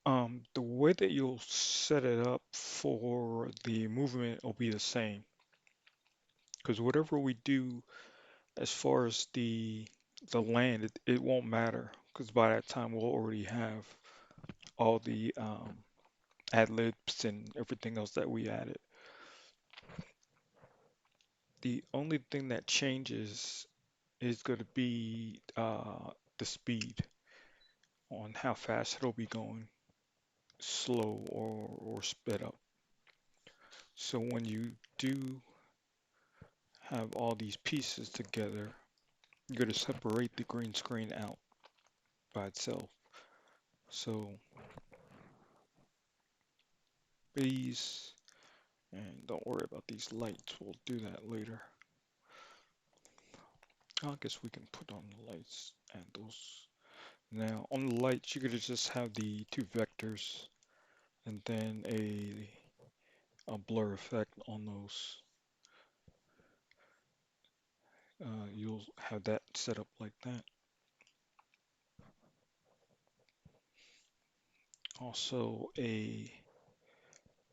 The way that you'll set it up for the movement will be the same, because whatever we do as far as the land, it won't matter, because by that time we'll already have all the ad libs and everything else that we added. The only thing that changes is going to be the speed on how fast it'll be going, slow or sped up. So when you do have all these pieces together, you're going to separate the green screen out by itself. So these, and don't worry about these lights, we'll do that later. I guess we can put on the lights and those. Now on the lights, you're going to just have the two vectors and then a blur effect on those. You'll have that set up like that. Also a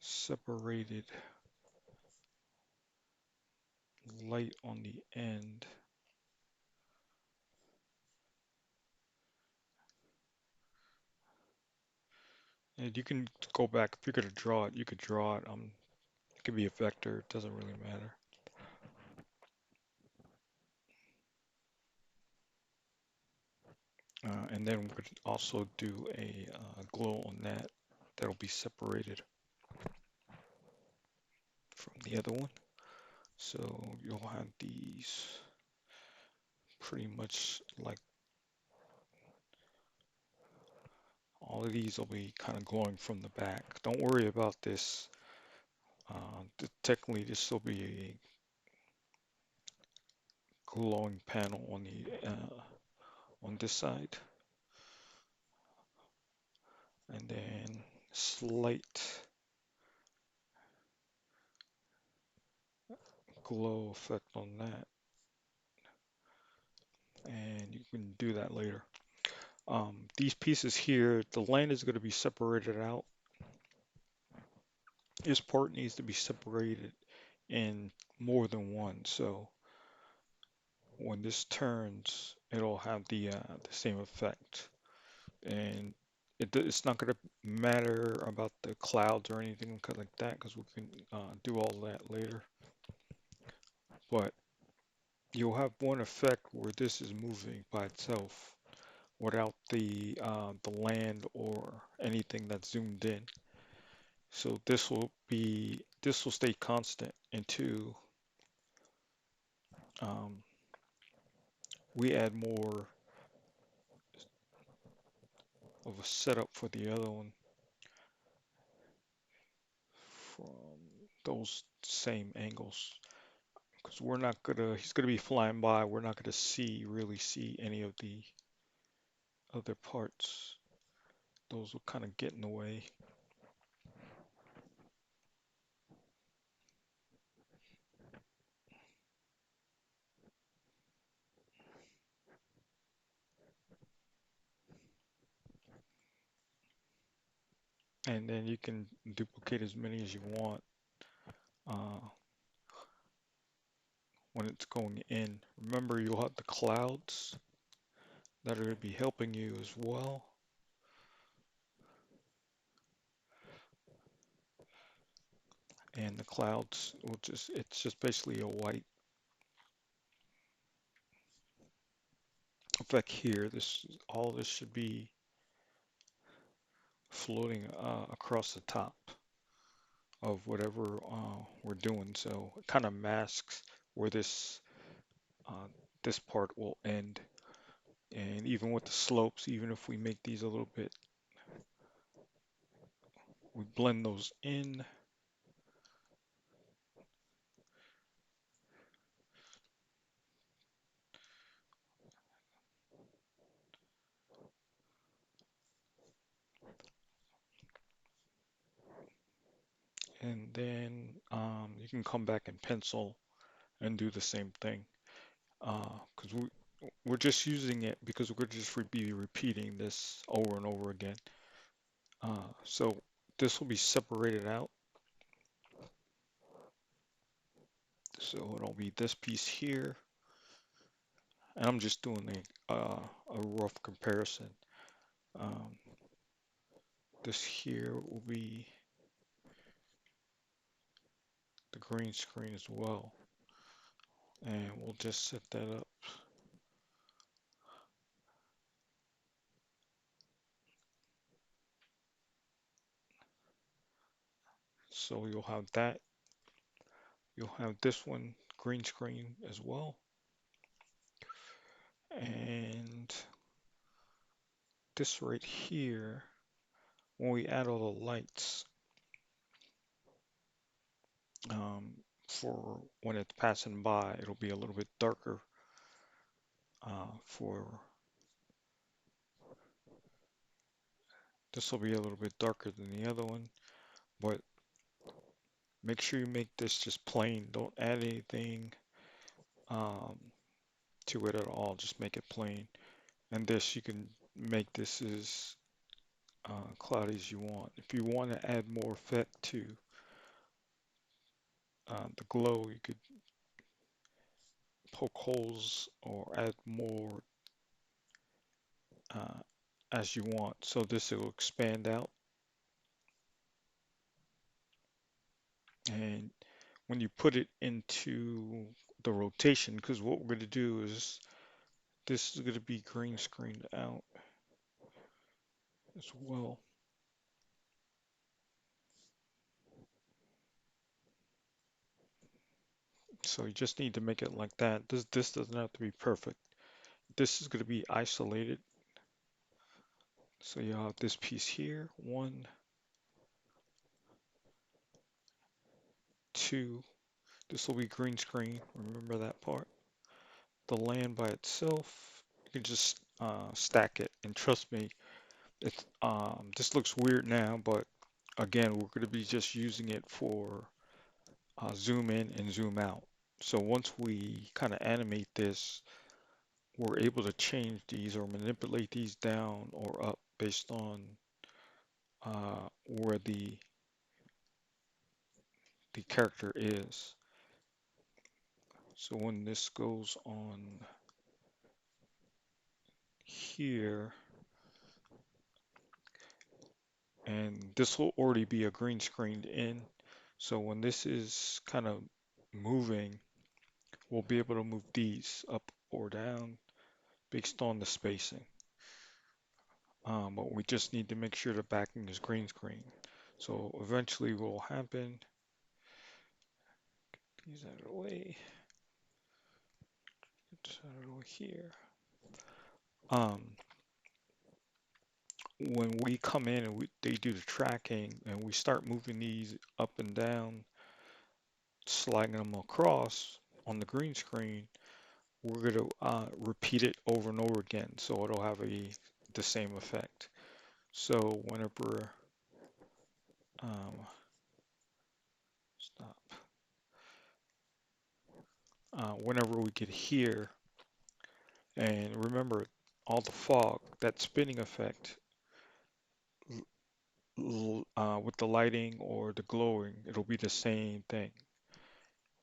separated light on the end. And you can go back, if you're going to draw it, you could draw it. It could be a vector, it doesn't really matter. And then we could also do a glow on that. That'll be separated from the other one. So you'll have these pretty much like all of these will be kind of glowing from the back. Don't worry about this. Technically, this will be a glowing panel on this side, and then slight glow effect on that, and you can do that later. These pieces here, the land is going to be separated out. This part needs to be separated in more than one. So when this turns, it'll have the same effect. And it's not going to matter about the clouds or anything like that because we can do all that later. But you'll have one effect where this is moving by itself without the land or anything that's zoomed in. So this will stay constant until um, we add more of a setup for the other one from those same angles. Because he's gonna be flying by, we're not gonna really see any of the other parts. Those will kind of get in the way. And then you can duplicate as many as you want uh, when it's going in. Remember, you'll have the clouds that are going to be helping you as well. And the clouds it's just basically a white effect here. All this should be floating across the top of whatever we're doing. So it kind of masks where uh, this part will end. And even with the slopes, even if we make these a little bit, we blend those in. And then you can come back in pencil and do the same thing. Because we're just using it because we're just be repeating this over and over again. So this will be separated out. So it'll be this piece here, and I'm just doing a rough comparison. Um, this here will be the green screen as well, and we'll just set that up. So you'll have that. You'll have this one green screen as well, and this right here, when we add all the lights, um, for when it's passing by, it'll be a little bit darker. For this will be a little bit darker than the other one, but make sure you make this just plain. Don't add anything um, to it at all. Just make it plain. And this, you can make this as cloudy as you want. If you want to add more effect to the glow, you could poke holes or add more uh, as you want. So this will expand out. And when you put it into the rotation, because what we're going to do is this is going to be green screened out as well. So you just need to make it like that. This doesn't have to be perfect. This is going to be isolated. So you have this piece here, one, two. This will be green screen. Remember that part. The land by itself, you can just stack it. And trust me, it's this looks weird now, but again, we're going to be just using it for zoom in and zoom out. So once we kind of animate this, we're able to change these or manipulate these down or up based on where the character is. So when this goes on here, and this will already be a green screened in. So when this is kind of moving, we'll be able to move these up or down based on the spacing. But we just need to make sure the backing is green screen. So eventually what will happen, these out of the way, get this out of the way here. When we come in and they do the tracking and we start moving these up and down, sliding them across on the green screen, we're going to repeat it over and over again, so it'll have the same effect. So whenever um, stop, whenever we get here, and remember all the fog, that spinning effect with the lighting or the glowing, it'll be the same thing.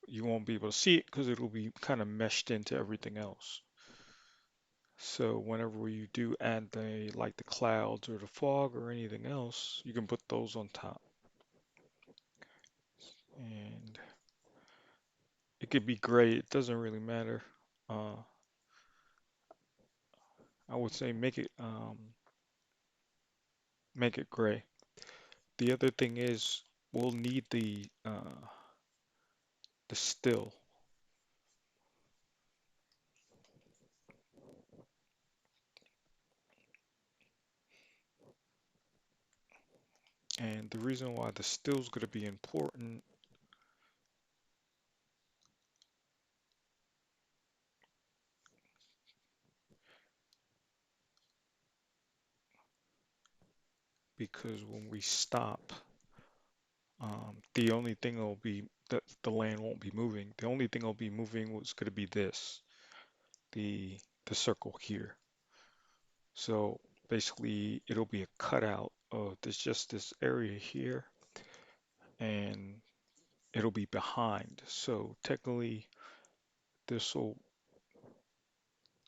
You won't be able to see it because it'll be kind of meshed into everything else. So whenever you do add like the clouds or the fog or anything else, you can put those on top. And it could be gray, it doesn't really matter. Uh, I would say make it gray. The other thing is we'll need the still. And the reason why the still is going to be important because when we stop, the only thing will be that the land won't be moving. The only thing will be moving was going to be this, the circle here. So basically, it'll be a cutout there's just this area here, and it'll be behind. So technically, this will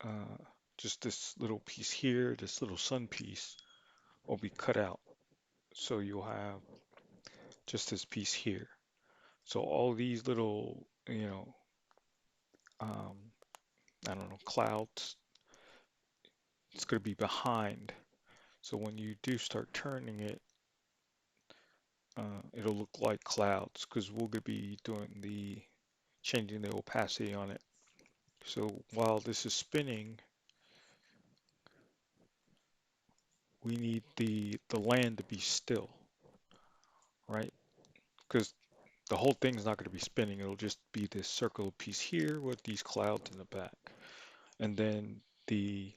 uh, just this little piece here, this little sun piece will be cut out. So you'll have just this piece here. So all these little, um, I don't know, clouds, it's going to be behind. So when you do start turning it, it'll look like clouds because we're going to be doing the changing the opacity on it. So while this is spinning, we need the land to be still, right? Because the whole thing is not going to be spinning. It'll just be this circular piece here with these clouds in the back. And then the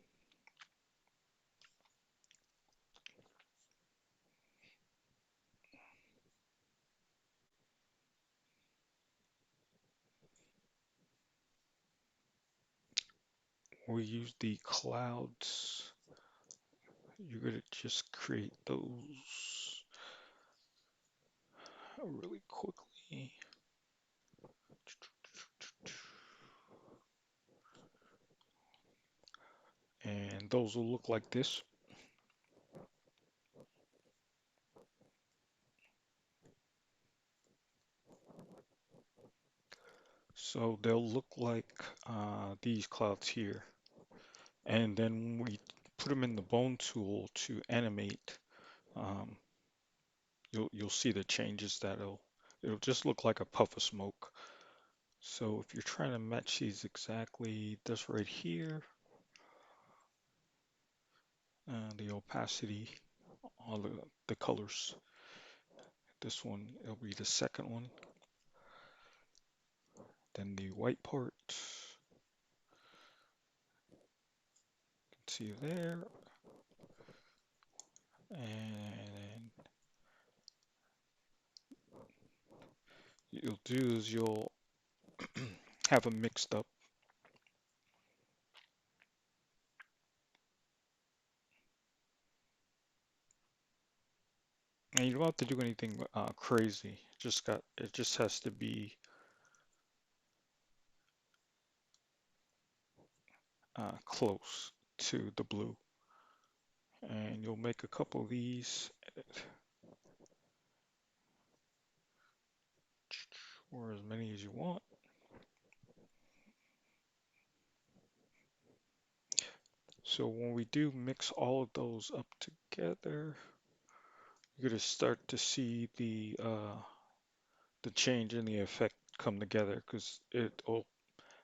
we use the clouds. You're going to just create those really quickly. And those will look like this. So they'll look like these clouds here. And then we put them in the bone tool to animate. Um, you'll see the changes that it'll just look like a puff of smoke. So if you're trying to match these exactly, this right here, the opacity, all the colors. This one, it'll be the second one. Then the white part, you can see there. And you'll do is you'll have them mixed up. And you don't have to do anything crazy. It just has to be close to the blue. And you'll make a couple of these, or as many as you want. So when we do mix all of those up together, you're gonna start to see the change in the effect come together because it'll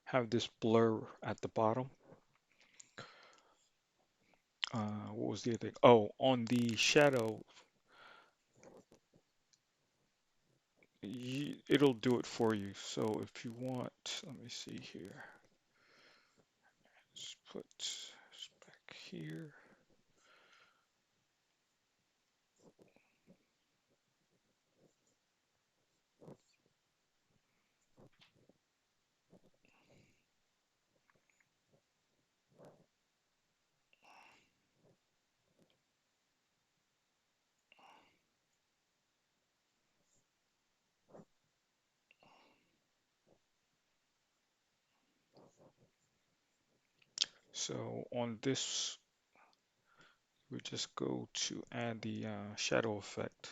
have this blur at the bottom. What was the other thing? Oh, on the shadow, it'll do it for you. So if you want, let me see here. Let's put this back here. So on this, we just go to add the shadow effect,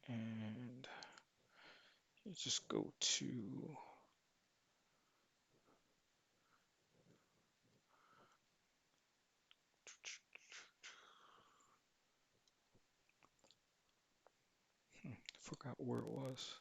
and you just go to forgot where it was.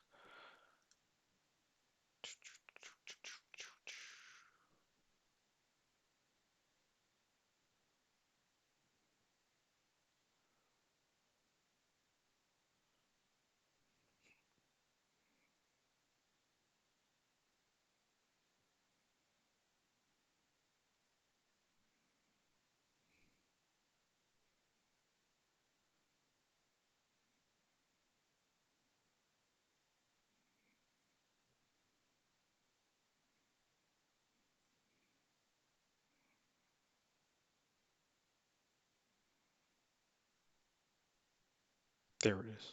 There it is.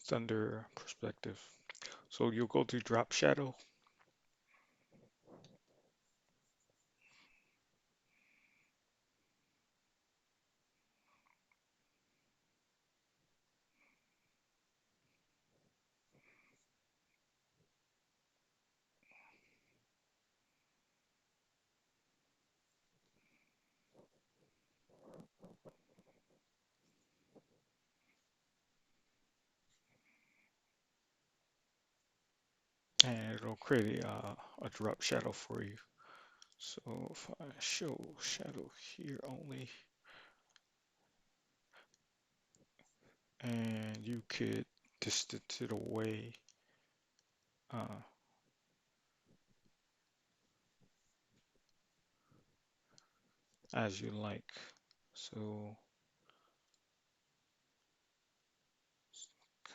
It's under perspective. So you'll go to drop shadow, and it'll create a drop shadow for you. So if I show shadow here only, and you could distance it away uh, as you like. So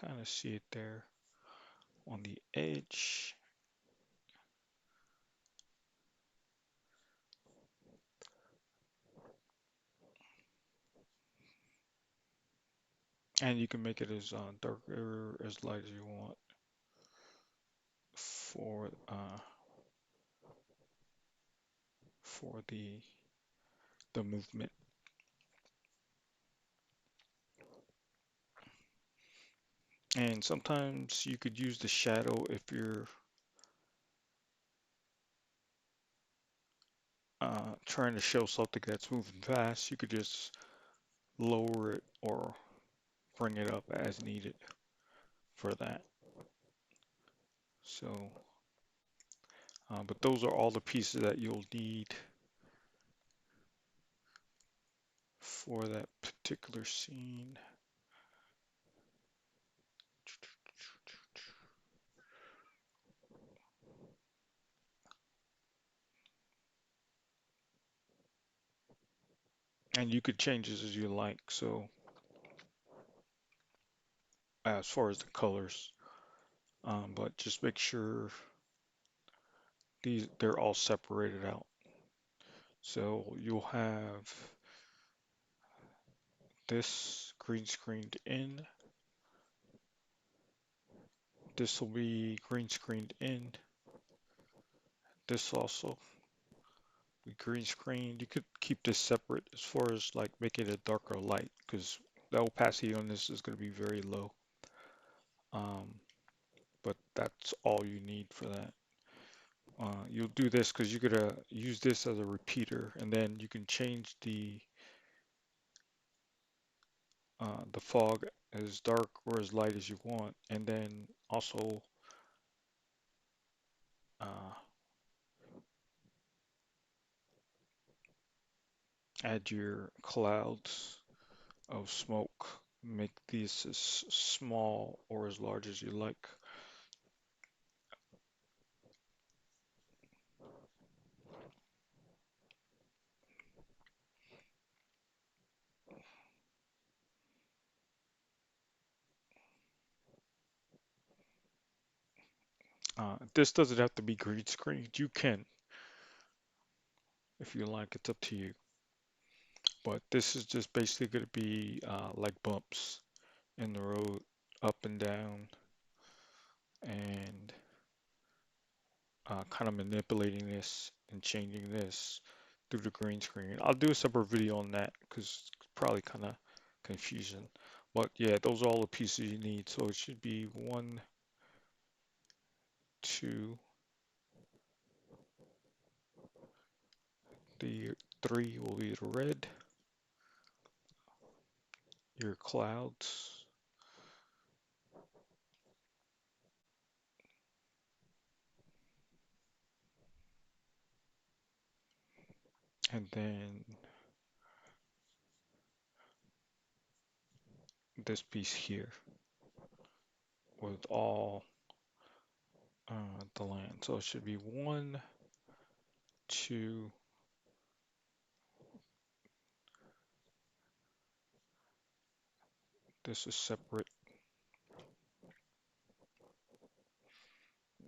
kind of see it there on the edge. And you can make it as dark or as light as you want for the movement. And sometimes you could use the shadow if you're trying to show something that's moving fast. You could just lower it or bring it up as needed for that. So, but those are all the pieces that you'll need for that particular scene. And you could change this as you like. So, as far as the colors, but just make sure they're all separated out. So you'll have this green screened in. This will be green screened in. This also be green screened. You could keep this separate as far as like making it darker light because the opacity on this is going to be very low. Um, but that's all you need for that. You'll do this because you're gonna use this as a repeater, and then you can change the fog as dark or as light as you want, and then also uh, add your clouds of smoke. Make these as small or as large as you like. This doesn't have to be green screened. You can, if you like, it's up to you. But this is just basically going to be like bumps in the road, up and down, and kind of manipulating this and changing this through the green screen. I'll do a separate video on that because it's probably kind of confusion. But yeah, those are all the pieces you need. So it should be 1, 2, the 3 will be the red, your clouds, and then this piece here with all the land. So it should be 1, 2, this is separate,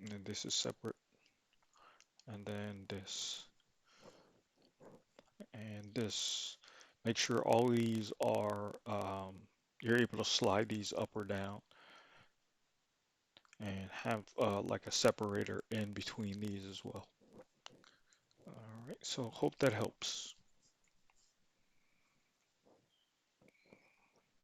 and then this is separate, and then this, and this. Make sure all these are, you're able to slide these up or down and have like a separator in between these as well. All right, so hope that helps.